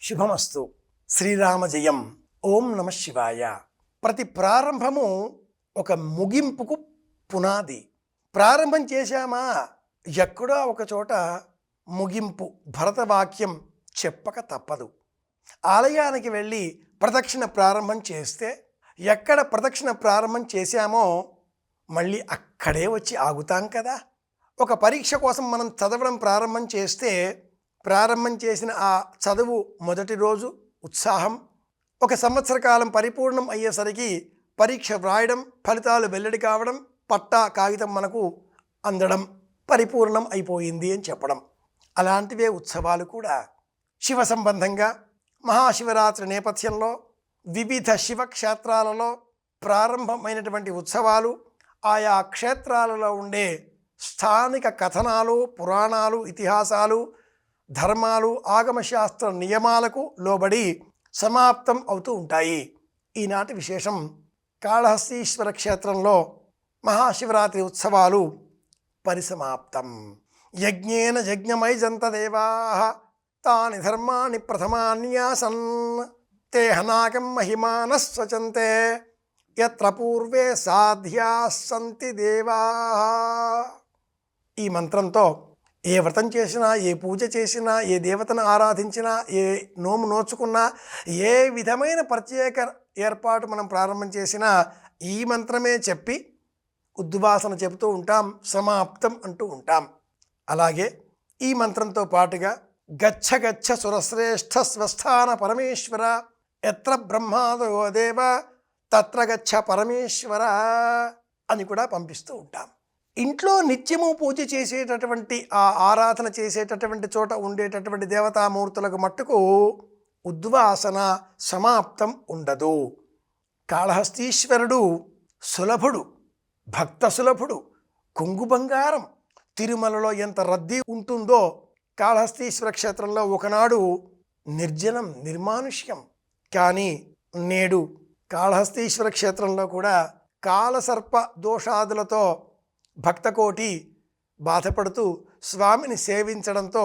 శుభమస్తు. శ్రీరామ జయం. ఓం నమ శివాయ. ప్రతి ప్రారంభము ఒక ముగింపుకు పునాది. ప్రారంభం చేశామా, ఎక్కడో ఒక చోట ముగింపు భరతవాక్యం చెప్పక తప్పదు. ఆలయానికి వెళ్ళి ప్రదక్షిణ ప్రారంభం చేస్తే ఎక్కడ ప్రదక్షిణ ప్రారంభం చేశామో మళ్ళీ అక్కడే వచ్చి ఆగుతాం కదా. ఒక పరీక్ష కోసం మనం చదవడం ప్రారంభం చేస్తే ప్రారంభం చేసిన ఆ చదువు మొదటి రోజు ఉత్సాహం, ఒక సంవత్సర కాలం పరిపూర్ణం అయ్యేసరికి పరీక్ష వ్రాయడం, ఫలితాలు వెల్లడి కావడం, పట్టా కాగితం మనకు అందడం, పరిపూర్ణం అయిపోయింది అని చెప్పడం. అలాంటివే ఉత్సవాలు కూడా. శివ సంబంధంగా మహాశివరాత్రి నేపథ్యంలో వివిధ శివక్షేత్రాలలో ప్రారంభమైనటువంటి ఉత్సవాలు, ఆయా క్షేత్రాలలో ఉండే స్థానిక కథనాలు, పురాణాలు, ఇతిహాసాలు, ధర్మాలు, ఆగమశాస్త్ర నియమాలకు లోబడి సమాప్తం అవుతూ ఉంటాయి. ఈనాటి విశేషం కాళహస్తీశ్వర క్షేత్రంలో మహాశివరాత్రి ఉత్సవాలు పరిసమాప్తం. యజ్ఞేన యజ్ఞమైజంత దేవాః తాని ధర్మాణి ప్రథమాన్యాసన్ తే హనాకం మహిమానః స్వచంతే యత్ర పూర్వే సాధ్యాః సంతి దేవాః. ఈ మంత్రంతో ఏ వ్రతం చేసినా, ఏ పూజ చేసినా, ఏ దేవతను ఆరాధించినా, ఏ నోము నోచుకున్నా, ఏ విధమైన ప్రత్యేక ఏర్పాటు మనం ప్రారంభం చేసినా ఈ మంత్రమే చెప్పి ఉద్వాసన చెబుతూ ఉంటాం, సమాప్తం అంటూ ఉంటాం. అలాగే ఈ మంత్రంతో పాటుగా గచ్చ గచ్చ సురశ్రేష్ఠ స్వస్థాన పరమేశ్వర ఎత్ర బ్రహ్మాదో దేవ తత్ర గచ్చ పరమేశ్వర అని కూడా పంపిస్తూ ఉంటాం. ఇంట్లో నిత్యము పూజ చేసేటటువంటి, ఆ ఆరాధన చేసేటటువంటి చోట ఉండేటటువంటి దేవతామూర్తులకు మట్టుకు ఉద్వాసన సమాప్తం ఉండదు. కాళహస్తీశ్వరుడు సులభుడు, భక్త సులభుడు, కొంగు బంగారం. తిరుమలలో ఎంత రద్దీ ఉంటుందో కాళహస్తీశ్వర క్షేత్రంలో ఒకనాడు నిర్జనం, నిర్మానుష్యం. కానీ నేడు కాళహస్తీశ్వర క్షేత్రంలో కూడా కాలసర్ప దోషాదులతో భక్తకోటి బాధపడుతూ స్వామిని సేవించడంతో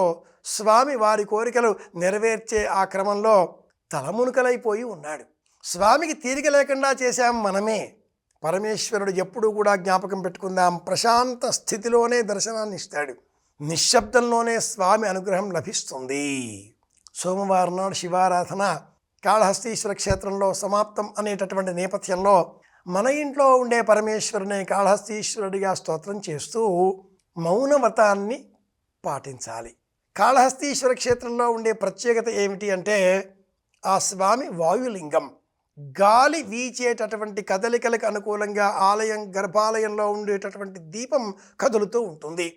స్వామి వారి కోరికలు నెరవేర్చే ఆ క్రమంలో తలమునకలైపోయి ఉన్నాడు. స్వామికి తీరిక లేకుండా చేశాం మనమే. పరమేశ్వరుడు ఎప్పుడూ కూడా జ్ఞాపకం పెట్టుకుందాం, ప్రశాంత స్థితిలోనే దర్శనాన్ని ఇస్తాడు, నిశ్శబ్దంలోనే స్వామి అనుగ్రహం లభిస్తుంది. సోమవారం నాడు శివారాధన కాళహస్తీశ్వర క్షేత్రంలో సమాప్తం అనేటటువంటి నేపథ్యంలో మన ఇంట్లో ఉండే పరమేశ్వరుని కాళహస్తీశ్వరుడిగా స్తోత్రం చేస్తూ మౌనవ్రతాన్ని పాటించాలి. కాళహస్తీశ్వర క్షేత్రంలో ఉండే ప్రత్యేకత ఏమిటి అంటే ఆ స్వామి వాయులింగం. గాలి వీచేటటువంటి కదలికలకు అనుకూలంగా ఆలయం గర్భాలయంలో ఉండేటటువంటి దీపం కదులుతూ ఉంటుంది.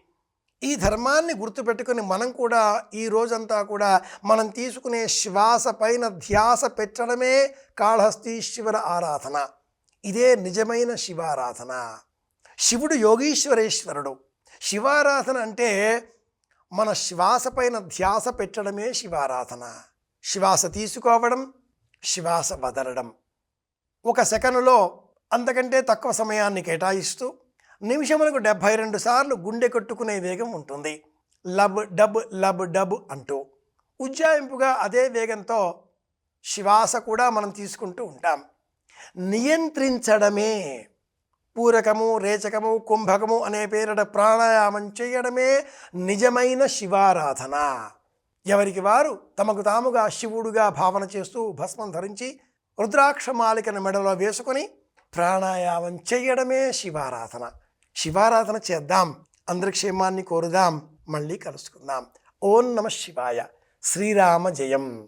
ఈ ధర్మాన్ని గుర్తుపెట్టుకుని మనం కూడా ఈ రోజంతా కూడా మనం తీసుకునే శ్వాస పైన ధ్యాస పెట్టడమే కాళహస్తీశ్వర ఆరాధన. ఇదే నిజమైన శివారాధన. శివుడు యోగీశ్వరేశ్వరుడు. శివారాధన అంటే మన శ్వాస పైన ధ్యాస పెట్టడమే శివారాధన. శ్వాస తీసుకోవడం, శ్వాస వదలడం. ఒక సెకనులో అంతకంటే తక్కువ సమయాన్ని కేటాయిస్తూ నిమిషములకు 72 సార్లు గుండె కొట్టుకునే వేగం ఉంటుంది. లబ్ డబ్ లబ్ డబ్ అంటూ ఉజ్జాయింపుగా అదే వేగంతో శ్వాస కూడా మనం తీసుకుంటూ ఉంటాం. నియంత్రించడమే, పూరకము, రేచకము, కుంభకము అనే పేరిట ప్రాణాయామం చేయడమే నిజమైన శివారాధన. ఎవరికి వారు తమకు తాముగా శివుడుగా భావన చేస్తూ భస్మం ధరించి రుద్రాక్షమాలికను మెడలో వేసుకొని ప్రాణాయామం చేయడమే శివారాధన. శివారాధన చేద్దాం, అందరి క్షేమాన్ని కోరుదాం. మళ్ళీ కలుసుకుందాం. ఓం నమ శివాయ. శ్రీరామ జయం.